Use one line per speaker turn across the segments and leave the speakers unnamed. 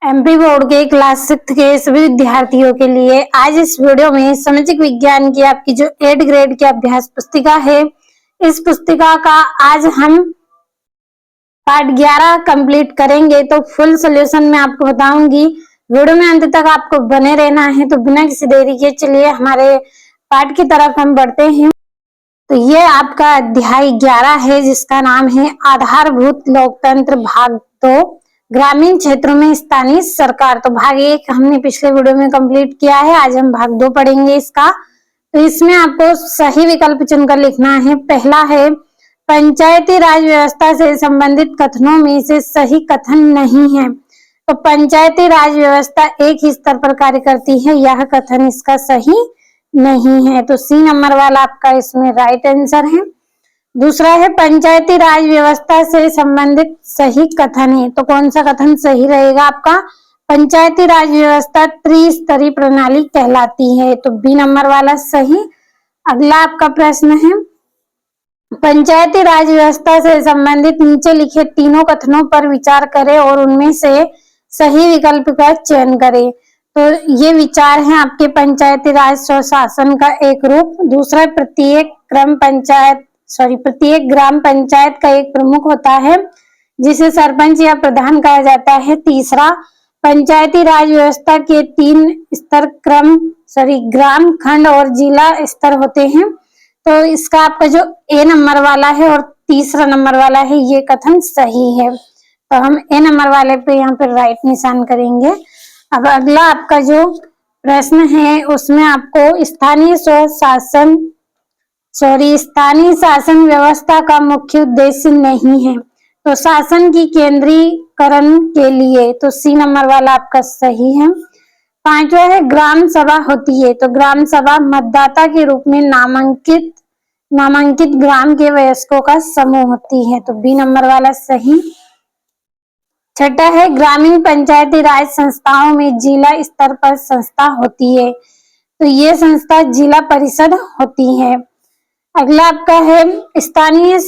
MP board के class 6 के सभी विद्यार्थियों के लिए आज इस वीडियो में सामाजिक विज्ञान की आपकी जो 8 ग्रेड की अभ्यास पुस्तिका है, इस पुस्तिका का आज हम पार्ट 11 कंप्लीट करेंगे। तो फुल सॉल्यूशन मैं आपको बताऊंगी, वीडियो में अंत तक आपको बने रहना है। तो बिना किसी देरी के चलिए हमारे पार्ट की तरफ हम बढ़ते हैं। तो ये आपका अध्याय 11 है जिसका नाम है आधारभूत लोकतंत्र भाग 2, ग्रामीण क्षेत्रों में स्थानीय सरकार। तो भाग 1 हमने पिछले वीडियो में कंप्लीट किया है, आज हम भाग 2 पढ़ेंगे इसका। तो इसमें आपको सही विकल्प चुनकर लिखना है। पहला है पंचायती राज व्यवस्था से संबंधित कथनों में से सही कथन नहीं है। तो पंचायती राज व्यवस्था एक ही स्तर पर कार्य करती है, यह कथन इसका सही नहीं है। तो सी नंबर वाला आपका इसमें राइट आंसर है। दूसरा है पंचायती राज व्यवस्था से संबंधित सही कथन है। तो कौन सा कथन सही रहेगा आपका? पंचायती राज व्यवस्था त्रिस्तरीय प्रणाली कहलाती है। तो बी नंबर वाला सही। अगला आपका प्रश्न है पंचायती राज व्यवस्था से संबंधित नीचे लिखे तीनों कथनों पर विचार करें और उनमें से सही विकल्प का चयन करें। तो ये विचार है आपके पंचायती राज स्वशासन का एक रूप। दूसरा प्रत्येक ग्राम पंचायत का एक प्रमुख होता है जिसे सरपंच या प्रधान कहा जाता है। तीसरा पंचायती राज व्यवस्था के 3 स्तर ग्राम, खंड और जिला स्तर होते हैं। तो इसका आपका जो ए नंबर वाला है और तीसरा नंबर वाला है ये कथन सही है। तो हम ए नंबर वाले पे यहाँ पे राइट निशान करेंगे। अब अगला आपका जो प्रश्न है उसमें आपको स्थानीय शासन व्यवस्था का मुख्य उद्देश्य नहीं है। तो शासन की केंद्रीकरण के लिए, तो सी नंबर वाला आपका सही है। पांचवा है ग्राम सभा होती है। तो ग्राम सभा मतदाता के रूप में नामांकित ग्राम के वयस्कों का समूह होती है। तो बी नंबर वाला सही। छठा है ग्रामीण पंचायती राज संस्थाओं में जिला स्तर पर संस्था होती है। तो ये संस्था जिला परिषद होती है। अगला आपका है स्थानीय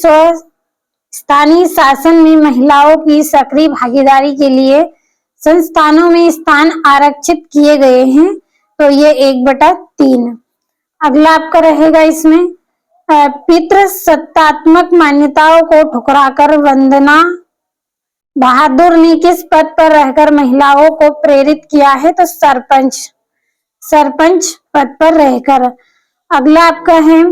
शासन में महिलाओं की सक्रिय भागीदारी के लिए संस्थानों में स्थान आरक्षित किए गए हैं। तो ये 1/3। अगला आपका रहेगा इसमें पितृसत्तात्मक मान्यताओं को ठुकराकर वंदना बहादुर ने किस पद पर रहकर महिलाओं को प्रेरित किया है? तो सरपंच पद पर रहकर। अगला आपका है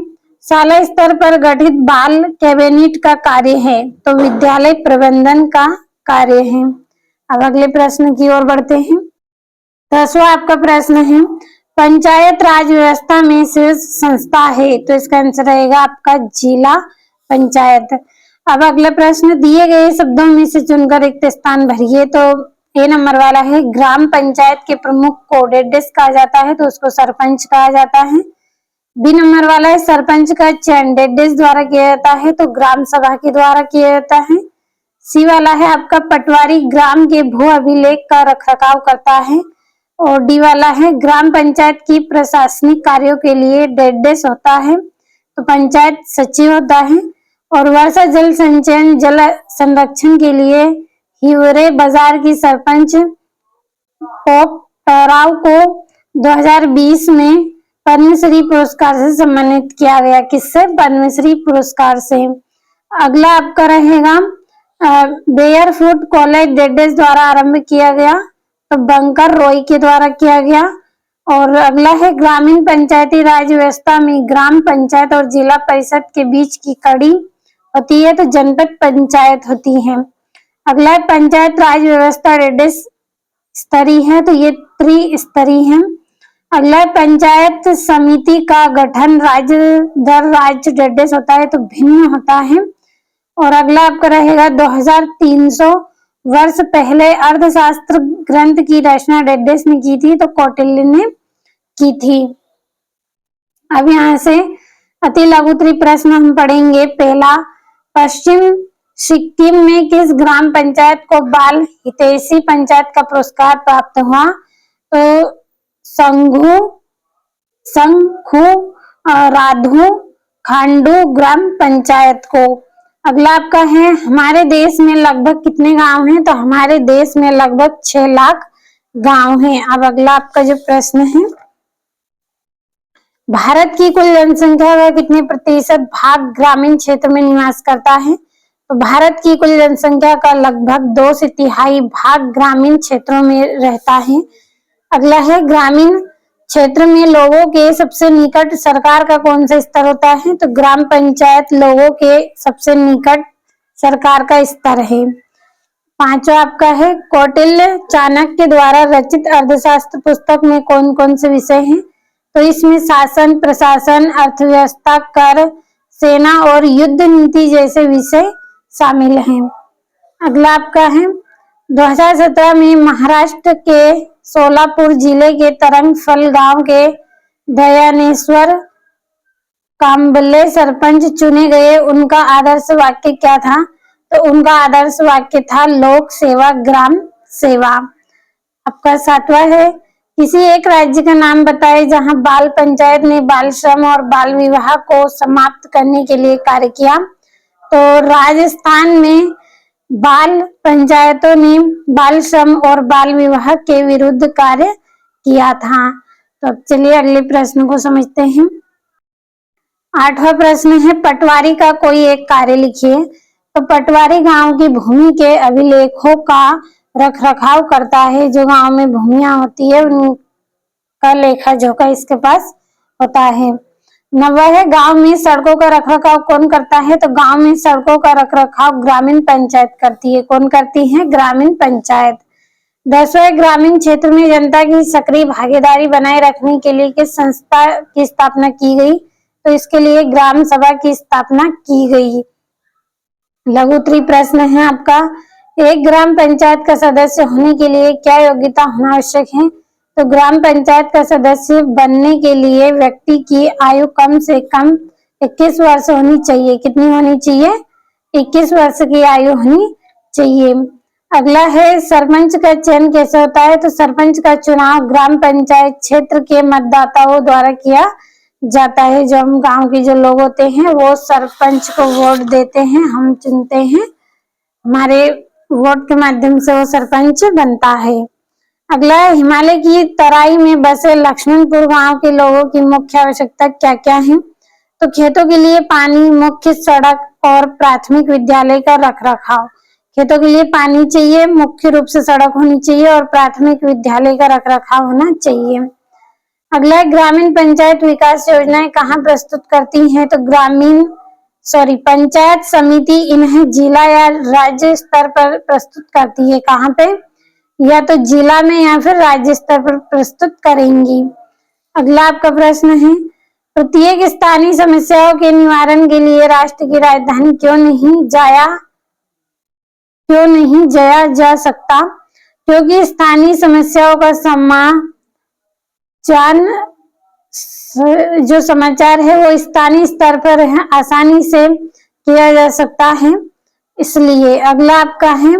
शाला स्तर पर गठित बाल कैबिनेट का कार्य है। तो विद्यालय प्रबंधन का कार्य है। अब अगले प्रश्न की ओर बढ़ते हैं। 10वां आपका प्रश्न है पंचायत राज व्यवस्था में शीर्ष संस्था है। तो इसका आंसर रहेगा आपका जिला पंचायत। अब अगला प्रश्न दिए गए शब्दों में से चुनकर रिक्त स्थान भरिए। तो ए नंबर वाला है ग्राम पंचायत के प्रमुख को डेडेस कहा जाता है, तो उसको सरपंच कहा जाता है। बी नंबर वाला है सरपंच का चयन डेडेस द्वारा किया जाता है, तो ग्राम सभा के द्वारा किया जाता है। सी वाला है आपका पटवारी ग्राम के भू अभिलेख का रखरखाव करता है। और डी वाला है ग्राम पंचायत की प्रशासनिक कार्यों के लिए डेडेस होता है, तो पंचायत सचिव होता है। और वर्षा जल संचयन जल संरक्षण के लिए हिवरे बाजार की सरपंच पोप टराव को 2020 में पद्मश्री पुरस्कार से सम्मानित किया गया। किससे? पद्मश्री पुरस्कार से। अगला आपका रहेगा बेयरफुट कॉलेज डेडेस द्वारा आरंभ किया गया, तो बंकर रॉय के द्वारा किया गया। और अगला है ग्रामीण पंचायती राज व्यवस्था में ग्राम पंचायत और जिला परिषद के बीच की कड़ी होती है, तो जनपद पंचायत होती है। अगला है पंचायत राज व्यवस्था डेडेस स्तरीय है, तो ये त्रिस्तरीय है। अगला है पंचायत समिति का गठन राज्य दर राज्य डेडेस होता है, तो भिन्न होता है। और अगला आपका रहेगा 2300 वर्ष पहले अर्थशास्त्र ग्रंथ की रचना डेडेस ने की थी, तो कौटिल्य ने की थी। अब यहाँ से अति लघुत्तरीय प्रश्न हम पढ़ेंगे। पहला, पश्चिम सिक्किम में किस ग्राम पंचायत को बाल हितैषी पंचायत का पुरस्कार प्राप्त हुआ? तो संखु राधु खांडू ग्राम पंचायत को। अगला आपका है हमारे देश में लगभग कितने गांव हैं? तो हमारे देश में लगभग 6 लाख गांव हैं। अब अगला आपका जो प्रश्न है, भारत की कुल जनसंख्या का कितने प्रतिशत भाग ग्रामीण क्षेत्र में निवास करता है? तो भारत की कुल जनसंख्या का लगभग 2 से तिहाई भाग ग्रामीण क्षेत्रों में रहता है। अगला है, ग्रामीण क्षेत्र में लोगों के सबसे निकट सरकार का कौन सा स्तर होता है? तो ग्राम पंचायत लोगों के सबसे निकट सरकार का स्तर है। पांचवा आपका है, कौटिल्य चाणक्य द्वारा रचित अर्थशास्त्र पुस्तक में कौन कौन से विषय हैं? तो इसमें शासन, प्रशासन, अर्थव्यवस्था, कर, सेना और युद्ध नीति जैसे विषय शामिल हैं। अगला आपका है, 2017 में महाराष्ट्र के सोलापुर जिले के तरंगफल गांव के दयानेश्वर कांबले सरपंच चुने गए। उनका आदर्श वाक्य क्या था? तो उनका आदर्श वाक्य था लोक सेवा ग्राम सेवा। आपका सातवां है, किसी एक राज्य का नाम बताए जहां बाल पंचायत ने बाल श्रम और बाल विवाह को समाप्त करने के लिए कार्य किया। तो राजस्थान में बाल पंचायतों ने बाल श्रम और बाल विवाह के विरुद्ध कार्य किया था। तो अब चलिए अगले प्रश्न को समझते हैं। आठवां प्रश्न है, पटवारी का कोई एक कार्य लिखिए। तो पटवारी गांव की भूमि के अभिलेखों का रख रखाव करता है। जो गांव में भूमियां होती है उनका लेखा जोखा इसके पास होता है। नवा है, गांव में सड़कों का रखरखाव कौन करता है? तो गांव में सड़कों का रखरखाव ग्रामीण पंचायत करती है। कौन करती है? ग्रामीण पंचायत। 10वां, ग्रामीण क्षेत्र में जनता की सक्रिय भागीदारी बनाए रखने के लिए किस संस्था की स्थापना की गई? तो इसके लिए ग्राम सभा की स्थापना की गई। लघु उत्तरीय प्रश्न है आपका, एक ग्राम पंचायत का सदस्य होने के लिए क्या योग्यता होना आवश्यक है? तो ग्राम पंचायत का सदस्य बनने के लिए व्यक्ति की आयु कम से कम 21 वर्ष होनी चाहिए। कितनी होनी चाहिए? 21 वर्ष की आयु होनी चाहिए। अगला है, सरपंच का चयन कैसे होता है? तो सरपंच का चुनाव ग्राम पंचायत क्षेत्र के मतदाताओं द्वारा किया जाता है। जो हम गांव के जो लोग होते हैं वो सरपंच को वोट देते हैं, हम चुनते हैं, हमारे वोट के माध्यम से वो सरपंच बनता है। अगला है, हिमालय की तराई में बसे लक्ष्मणपुर गांव के लोगों की मुख्य आवश्यकता क्या क्या है? तो खेतों के लिए पानी, मुख्य सड़क और प्राथमिक विद्यालय का रखरखाव। खेतों के लिए पानी चाहिए, मुख्य रूप से सड़क होनी चाहिए और प्राथमिक विद्यालय का रखरखाव होना चाहिए। अगला है, ग्रामीण पंचायत विकास योजनाएं कहाँ प्रस्तुत करती हैं? तो पंचायत समिति इन्हें जिला या राज्य स्तर पर प्रस्तुत करती है। कहाँ पे? या तो जिला में या फिर राज्य स्तर पर प्रस्तुत करेंगी। अगला आपका प्रश्न है, प्रत्येक स्थानीय समस्याओं के निवारण के लिए राष्ट्र की राजधानी क्यों नहीं जाया जा सकता? क्योंकि स्थानीय समस्याओं का जो समाचार है वो स्थानीय स्तर पर है, आसानी से किया जा सकता है इसलिए। अगला आपका है,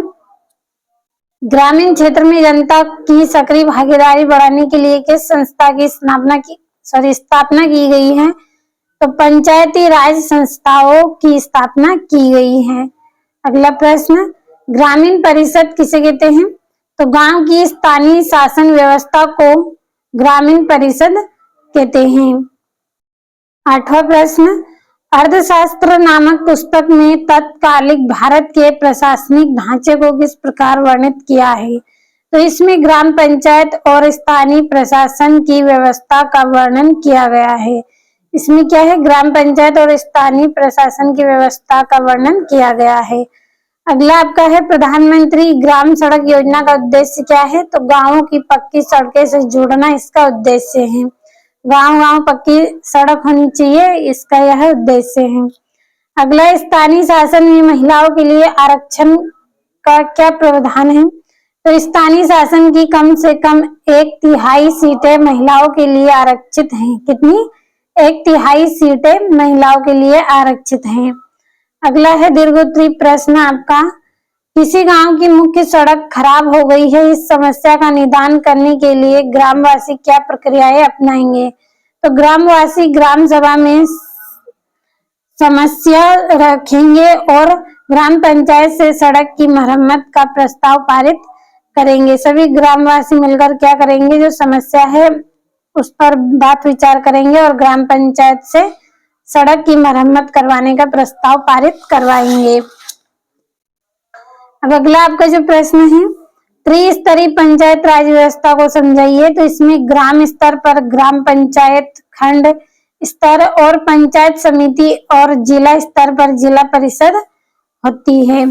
ग्रामीण क्षेत्र में जनता की सक्रिय भागीदारी बढ़ाने के लिए किस संस्था की स्थापना की गई है? तो पंचायती राज संस्थाओं की स्थापना की गई है। अगला प्रश्न, ग्रामीण परिषद किसे कहते हैं? तो गांव की स्थानीय शासन व्यवस्था को ग्रामीण परिषद कहते हैं। 8वां प्रश्न, अर्थशास्त्र नामक पुस्तक में तत्कालिक भारत के प्रशासनिक ढांचे को किस प्रकार वर्णित किया है? तो इसमें ग्राम पंचायत और स्थानीय प्रशासन की व्यवस्था का वर्णन किया गया है। इसमें क्या है? ग्राम पंचायत और स्थानीय प्रशासन की व्यवस्था का वर्णन किया गया है। अगला आपका है, प्रधानमंत्री ग्राम सड़क योजना का उद्देश्य क्या है? तो गांवों की पक्की सड़कें से जोड़ना इसका उद्देश्य है। गांव-गांव पक्की सड़क होनी चाहिए, इसका यह उद्देश्य है। अगला, स्थानीय शासन में महिलाओं के लिए आरक्षण का क्या प्रावधान है? तो स्थानीय शासन की कम से कम 1/3 सीटें महिलाओं के लिए आरक्षित हैं। कितनी? 1/3 सीटें महिलाओं के लिए आरक्षित हैं। अगला है, दीर्घोत्तरीय प्रश्न आपका, किसी गांव की मुख्य सड़क खराब हो गई है, इस समस्या का निदान करने के लिए ग्रामवासी क्या प्रक्रियाएं अपनाएंगे? तो ग्रामवासी ग्राम सभा में समस्या रखेंगे और ग्राम पंचायत से सड़क की मरम्मत का प्रस्ताव पारित करेंगे। सभी ग्रामवासी मिलकर क्या करेंगे, जो समस्या है उस पर बात विचार करेंगे और ग्राम पंचायत से सड़क की मरम्मत करवाने का प्रस्ताव पारित करवाएंगे। अब अगला आपका जो प्रश्न है, त्रिस्तरीय पंचायत राज व्यवस्था को समझाइए। तो इसमें ग्राम स्तर पर ग्राम पंचायत, खंड स्तर और पंचायत समिति और जिला स्तर पर जिला परिषद होती है।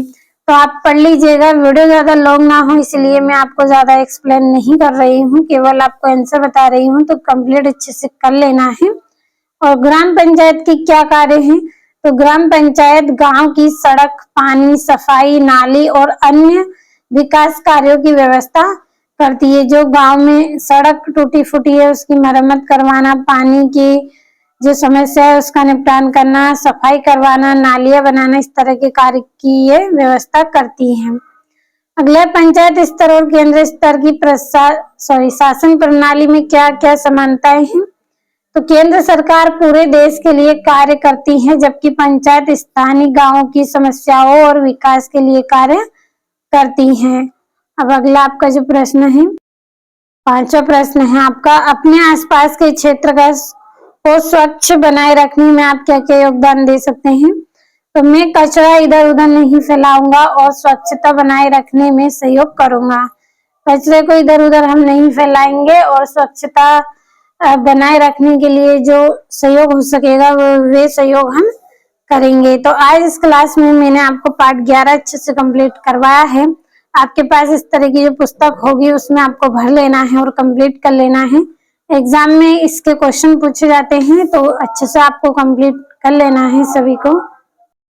तो आप पढ़ लीजिएगा, वीडियो ज्यादा लॉन्ग ना हो इसलिए मैं आपको ज्यादा एक्सप्लेन नहीं कर रही हूँ, केवल आपको आंसर बता रही हूँ, तो कंप्लीट अच्छे से कर लेना है। और ग्राम पंचायत की क्या कार्य हैं, तो ग्राम पंचायत गांव की सड़क, पानी, सफाई, नाली और अन्य विकास कार्यों की व्यवस्था करती है। जो गांव में सड़क टूटी फूटी है उसकी मरम्मत करवाना, पानी की जो समस्या है उसका निपटान करना, सफाई करवाना, नालियां बनाना, इस तरह के कार्य की ये व्यवस्था करती है। अगला, पंचायत स्तर और केंद्र स्तर की शासन प्रणाली में क्या क्या समानताएं हैं। तो केंद्र सरकार पूरे देश के लिए कार्य करती है, जबकि पंचायत स्थानीय गांवों की समस्याओं और विकास के लिए कार्य करती हैं। अब अगला आपका जो प्रश्न है, पांचवा प्रश्न है आपका, अपने आसपास के क्षेत्र को स्वच्छ बनाए रखने में आप क्या क्या योगदान दे सकते हैं। तो मैं कचरा इधर उधर नहीं फैलाऊंगा और स्वच्छता बनाए रखने में सहयोग करूंगा। कचरे को इधर उधर हम नहीं फैलाएंगे और स्वच्छता बनाए रखने के लिए जो सहयोग हो सकेगा वे सहयोग हम करेंगे। तो आज इस क्लास में मैंने आपको पार्ट 11 अच्छे से कंप्लीट करवाया है। आपके पास इस तरह की जो पुस्तक होगी उसमें आपको भर लेना है और कंप्लीट कर लेना है। एग्जाम में इसके क्वेश्चन पूछे जाते हैं तो अच्छे से आपको कंप्लीट कर लेना है सभी को।